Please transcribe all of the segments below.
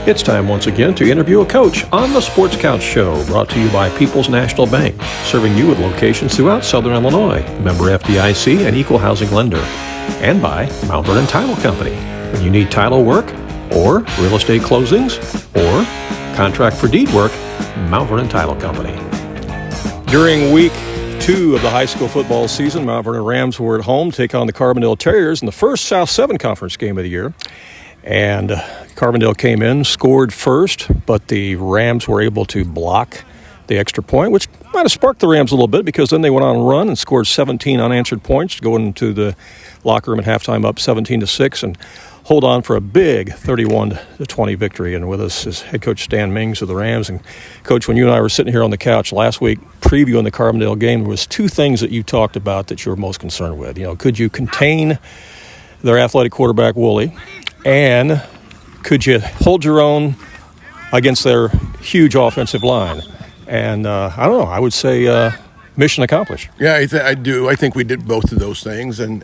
It's time once again to interview a coach on the Sports Couch Show, brought to you by People's National Bank, serving you with locations throughout Southern Illinois, member FDIC and equal housing lender, and by Mount Vernon Title Company. When you need title work or real estate closings or contract for deed work, Mount Vernon Title Company. During week 2 of the high school football season, Mount Vernon Rams were at home to take on the Carbondale Terriers in the first South 7 Conference game of the year. And Carbondale came in, scored first, but the Rams were able to block the extra point, which might have sparked the Rams a little bit, because then they went on a run and scored 17 unanswered points, going into the locker room at halftime up 17-6, and hold on for a big 31-20 victory. And with us is head coach Dan Mings of the Rams. And Coach, when you and I were sitting here on the couch last week previewing the Carbondale game, there was 2 things that you talked about that you were most concerned with. You know, could you contain their athletic quarterback, Woolley? And could you hold your own against their huge offensive line? And I don't know, I would say mission accomplished. Yeah, I do. I think we did both of those things, and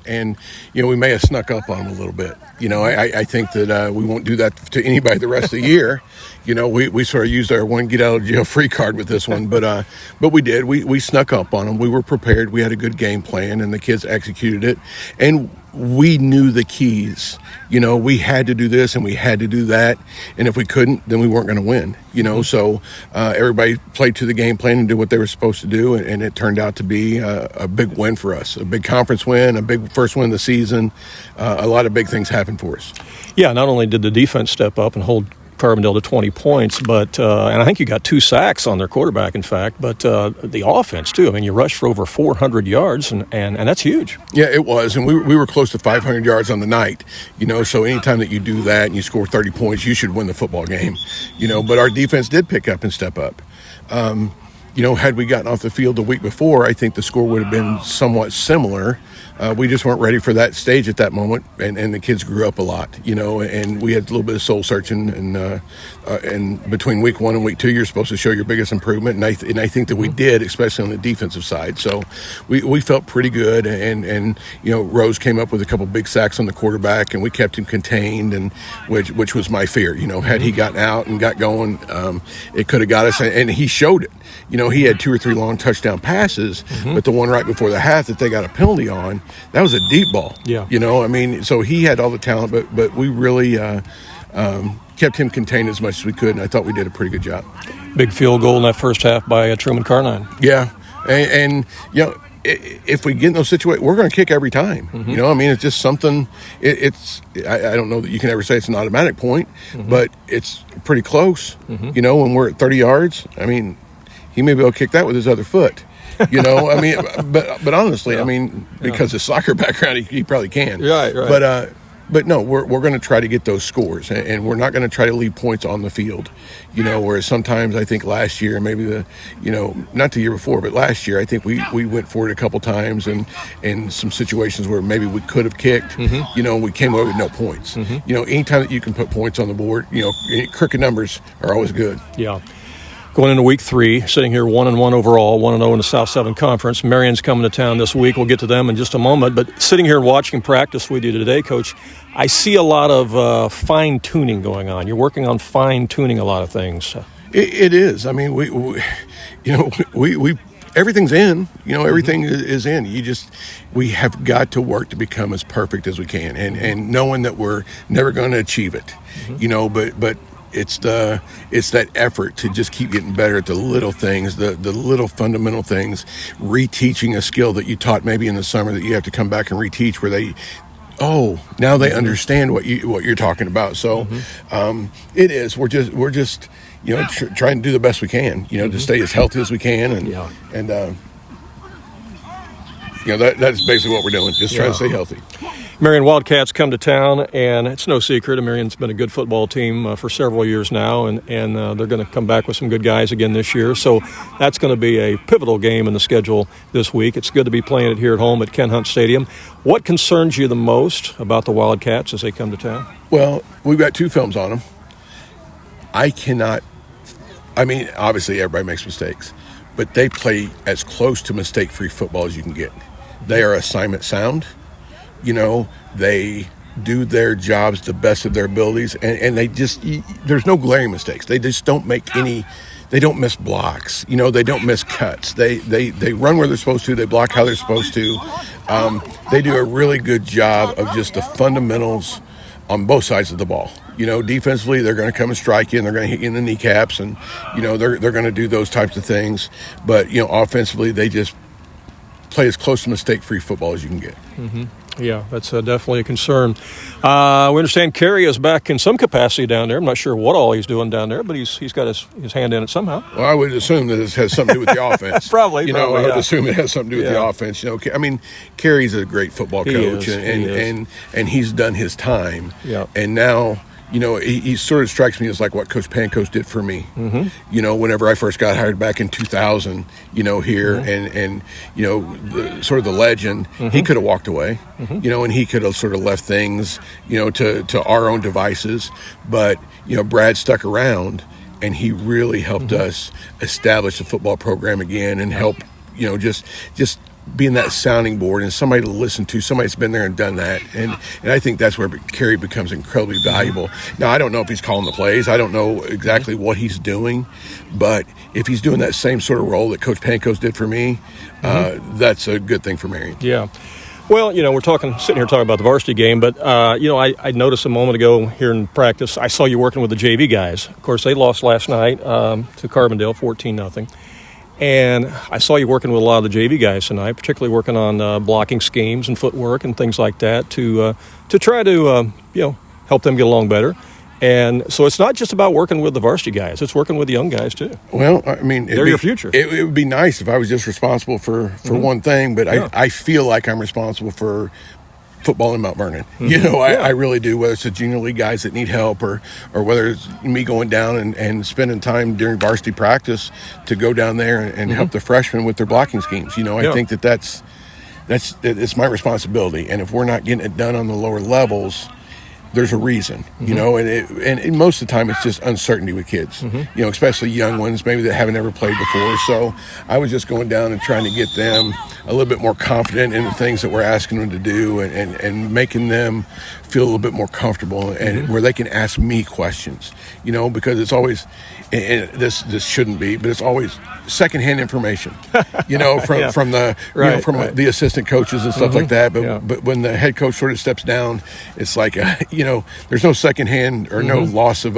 you know, we may have snuck up on them a little bit. You know, I think that we won't do that to anybody the rest of the year. You know, we sort of used our one get out of jail free card with this one, but we did. We snuck up on them. We were prepared. We had a good game plan, and the kids executed it. And we knew the keys. You know, we had to do this and we had to do that. And if we couldn't, then we weren't going to win. You know, so everybody played to the game plan and did what they were supposed to do. And it turned out to be a big win for us, a big conference win, a big first win of the season. A lot of big things happened for us. Yeah, not only did the defense step up and hold Carbondale to 20 points, but and I think you got 2 sacks on their quarterback, in fact, but the offense, too. I mean, you rushed for over 400 yards, and that's huge. Yeah, it was, and we were close to 500 yards on the night, you know, so anytime that you do that and you score 30 points, you should win the football game, you know, but our defense did pick up and step up. You know, had we gotten off the field the week before, I think the score would have been somewhat similar. We just weren't ready for that stage at that moment, and the kids grew up a lot, you know, and we had a little bit of soul searching, and between week 1 and week 2, you're supposed to show your biggest improvement, and I think that we did, especially on the defensive side. So we felt pretty good, and you know, Rose came up with a couple big sacks on the quarterback, and we kept him contained, and which was my fear. You know, had he gotten out and got going, it could have got us, and he showed it. You know, he had 2 or 3 long touchdown passes, but the one right before the half that they got a penalty on, that was a deep ball. Yeah. You know, I mean, so he had all the talent, but we really kept him contained as much as we could, and I thought we did a pretty good job. Big field goal in that first half by Truman Carnine. Yeah, and you know, if we get in those situations, we're going to kick every time. You know, I mean, it's just something. I don't know that you can ever say it's an automatic point, but it's pretty close. You know, when we're at 30 yards, I mean, he may be able to kick that with his other foot. You know, I mean, but honestly, yeah. I mean, because of soccer background, he probably can. Right. But no, we're going to try to get those scores, and we're not going to try to leave points on the field. You know, whereas sometimes I think last year, maybe not the year before, but last year, I think we went for it a couple times, and in some situations where maybe we could have kicked. You know, we came away with no points. You know, anytime that you can put points on the board, you know, crooked numbers are always good. Yeah. Going into week 3, sitting here 1-1 overall, 1-0 in the South 7 Conference. Marion's coming to town this week. We'll get to them in just a moment. But sitting here watching practice with you today, Coach, I see a lot of fine-tuning going on. You're working on fine-tuning a lot of things. It is. I mean, we everything's in. You know, everything is in. We have got to work to become as perfect as we can, and knowing that we're never going to achieve it. You know, but it's that effort to just keep getting better at the little things, the little fundamental things, reteaching a skill that you taught maybe in the summer that you have to come back and reteach, where now they understand what you're talking about. So it is. We're just you know, trying to do the best we can, you know, to stay as healthy as we can, and you know, that's basically what we're doing, just trying to stay healthy. Marion Wildcats come to town, and it's no secret, Marion's been a good football team for several years now, and they're going to come back with some good guys again this year. So that's going to be a pivotal game in the schedule this week. It's good to be playing it here at home at Ken Hunt Stadium. What concerns you the most about the Wildcats as they come to town? Well, we've got 2 films on them. I mean, obviously everybody makes mistakes, but they play as close to mistake-free football as you can get. They are assignment sound. You know, they do their jobs to the best of their abilities, and they just there's no glaring mistakes. They just don't make any. They don't miss blocks. They don't miss cuts. They run where they're supposed to. They block how they're supposed to. They do a really good job of just the fundamentals on both sides of the ball. Defensively, they're going to come and strike you, and they're going to hit you in the kneecaps, and they're going to do those types of things. But offensively, they just play as close to mistake-free football as you can get. Mm-hmm. Yeah, that's definitely a concern. We understand Kerry is back in some capacity down there. I'm not sure what all he's doing down there, but he's got his hand in it somehow. Well, I would assume that it has something to do with the offense. Probably. I would assume it has something to do with the offense. Kerry's a great football coach, and he's done his time. Yeah. And now, he sort of strikes me as like what Coach Pankos did for me. Mm-hmm. Whenever I first got hired back in 2000, here, and sort of the legend, he could have walked away, and he could have sort of left things, to our own devices. But, Brad stuck around, and he really helped us establish the football program again and help, just being that sounding board and somebody to listen to, somebody that's been there and done that. And I think that's where Kerry becomes incredibly valuable. Now, I don't know if he's calling the plays. I don't know exactly what he's doing. But if he's doing that same sort of role that Coach Pankos did for me, that's a good thing for Marion. Yeah. Well, we're sitting here talking about the varsity game, but, I noticed a moment ago here in practice, I saw you working with the JV guys. Of course, they lost last night to Carbondale, 14-0. And I saw you working with a lot of the JV guys tonight, particularly working on blocking schemes and footwork and things like that to try to, help them get along better. And so it's not just about working with the varsity guys. It's working with the young guys, too. Well, I mean, they're your future. It would be nice if I was just responsible for one thing, but I feel like I'm responsible for football in Mount Vernon. I really do, whether it's the junior league guys that need help or whether it's me going down and spending time during varsity practice to go down there and help the freshmen with their blocking schemes. I think that's it's my responsibility. And if we're not getting it done on the lower levels, there's a reason, and most of the time it's just uncertainty with kids, especially young ones, maybe that haven't ever played before. So I was just going down and trying to get them a little bit more confident in the things that we're asking them to do and making them feel a little bit more comfortable and where they can ask me questions, because it's always, and this shouldn't be, but it's always secondhand information, from the assistant coaches and stuff like that. But when the head coach sort of steps down, it's like, there's no secondhand or no loss of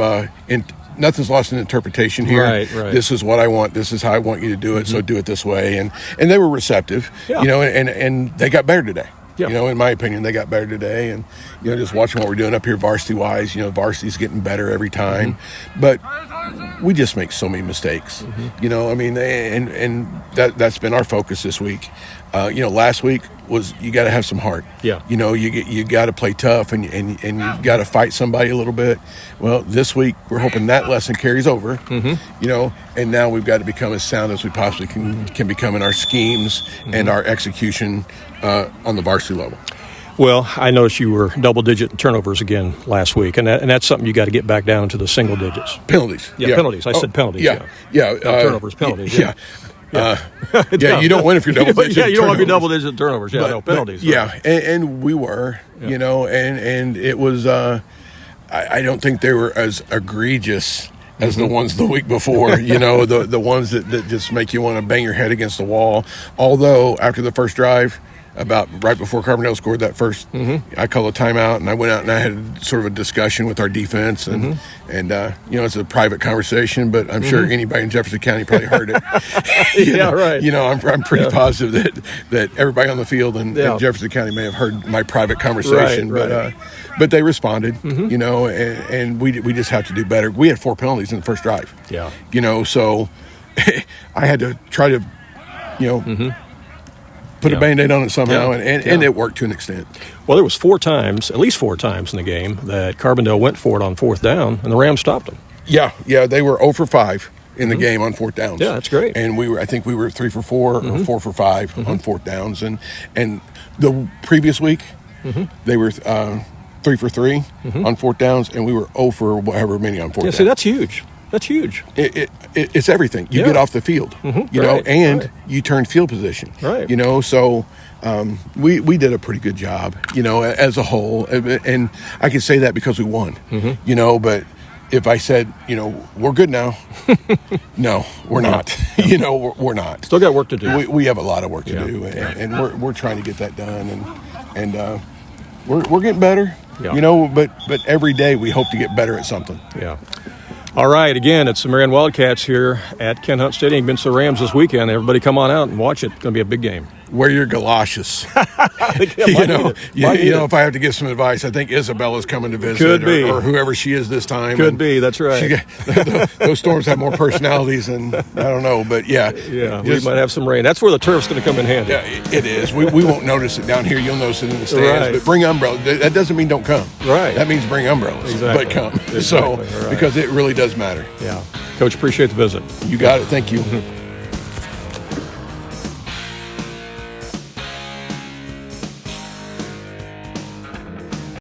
nothing's lost in interpretation here. Right. This is what I want. This is how I want you to do it. So do it this way. And they were receptive, and they got better today. In my opinion, they got better today. And, just watching what we're doing up here varsity-wise, varsity is getting better every time. But we just make so many mistakes, and that's been our focus this week. Last week was you got to have some heart. Yeah. You got to play tough and you got to fight somebody a little bit. Well, this week we're hoping that lesson carries over, and now we've got to become as sound as we possibly can become in our schemes and our execution on the varsity level. Well, I noticed you were double-digit turnovers again last week, and that's something you got to get back down to the single digits. Penalties. Yeah, penalties. I said penalties. Yeah. Turnovers, penalties. Yeah. You don't win if you're double-digit. You don't want to be double-digit turnovers. Penalties. But, and we were, and it was. I don't think they were as egregious as the ones the week before. The ones that just make you want to bang your head against the wall. Although after the first drive, about right before Carbondale scored that first, I called a timeout, and I went out and I had sort of a discussion with our defense, and it's a private conversation, but I'm sure anybody in Jefferson County probably heard it. Right. I'm pretty positive that everybody on the field in Jefferson County may have heard my private conversation, but they responded, and we just have to do better. We had 4 penalties in the first drive. Yeah. So I had to try to, put a Band-Aid on it somehow, and it worked to an extent. Well, there was at least four times in the game that Carbondale went for it on fourth down, and the Rams stopped them. Yeah, they were 0 for 5 in the game on fourth downs. Yeah, that's great. And I think we were 3 for 4 or 4 for 5 on fourth downs. And the previous week, they were 3 for 3 on fourth downs, and we were 0 for however many on fourth downs. See, that's huge. That's huge. It's everything. You Yeah. get off the field, you know, Right, and right. you turn field position, Right. you know. So we did a pretty good job, you know, as a whole. And I can say that because we won, you know. But if I said, you know, we're good now, no, we're not. You know, we're not. Still got work to do. We have a lot of work to Yeah. do, and we're trying to get that done, and we're getting better, Yeah. you know. But every day we hope to get better at something. Yeah. All right. Again, it's the Marion Wildcats here at Ken Hunt Stadium against the Rams this weekend. Everybody come on out and watch it. It's going to be a big game. Wear your galoshes. you know, if I have to give some advice, I think Isabella's coming to visit, Could be. or whoever she is this time. Could be. That's right. Those storms have more personalities than I don't know, but yeah, we might have some rain. That's where the turf's going to come in handy. Yeah, it is. We won't notice it down here. You'll notice it in the stands. Right. But bring umbrellas. That doesn't mean don't come. Right. That means bring umbrellas. Exactly. But come. Exactly. So Right. because it really does matter. Yeah. Coach, appreciate the visit. You got it. Thank you.